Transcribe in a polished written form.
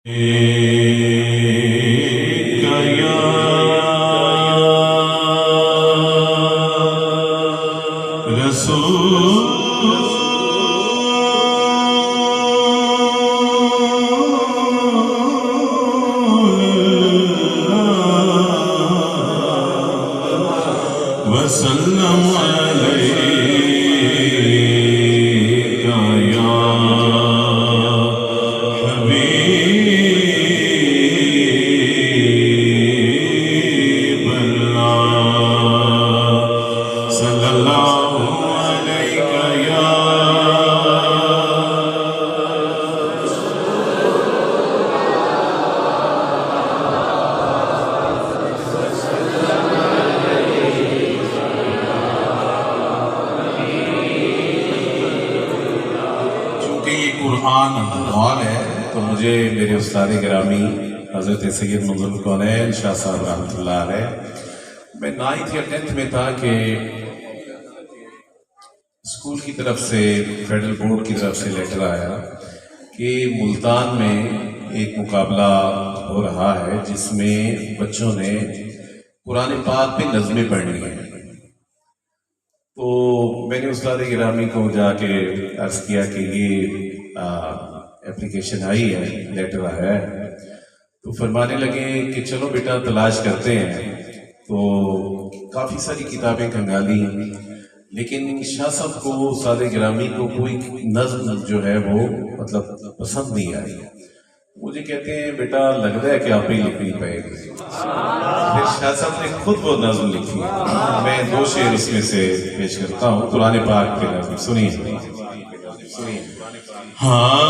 وسلم عليك يا حبيب الله صلى الله عليك يا قرآن مال ہے تو مجھے میرے استاد گرامی حضرت سید منظر الکونین شاہ صاحب رحمۃ اللہ علیہ، میں 9th یا 10th میں تھا کہ اسکول کی طرف سے فیڈرل بورڈ کی طرف سے لیٹر آیا کہ ملتان میں ایک مقابلہ ہو رہا ہے جس میں بچوں نے قرآن پاک پہ نظمیں پڑھنی ہیں۔ تو میں نے استاد گرامی کو جا کے عرض کیا کہ یہ اپلیکیشن آئی ہے، لیٹر آیا ہے۔ تو فرمانے لگے کہ چلو بیٹا تلاش کرتے ہیں۔ تو کافی ساری کتابیں کنگالی، لیکن شاہ صاحب کو استاد گرامی کو کوئی نظم جو ہے وہ مطلب پسند نہیں آئی۔ مجھے کہتے ہیں بیٹا لگتا ہے کہ آپ ہی لکھنی پائے گی۔ پھر شاہ صاحب نے خود وہ نظم لکھی، میں 2 شعر اس میں سے پیش کرتا ہوں، قرآن پاک کے نظم سنیے۔ ہاں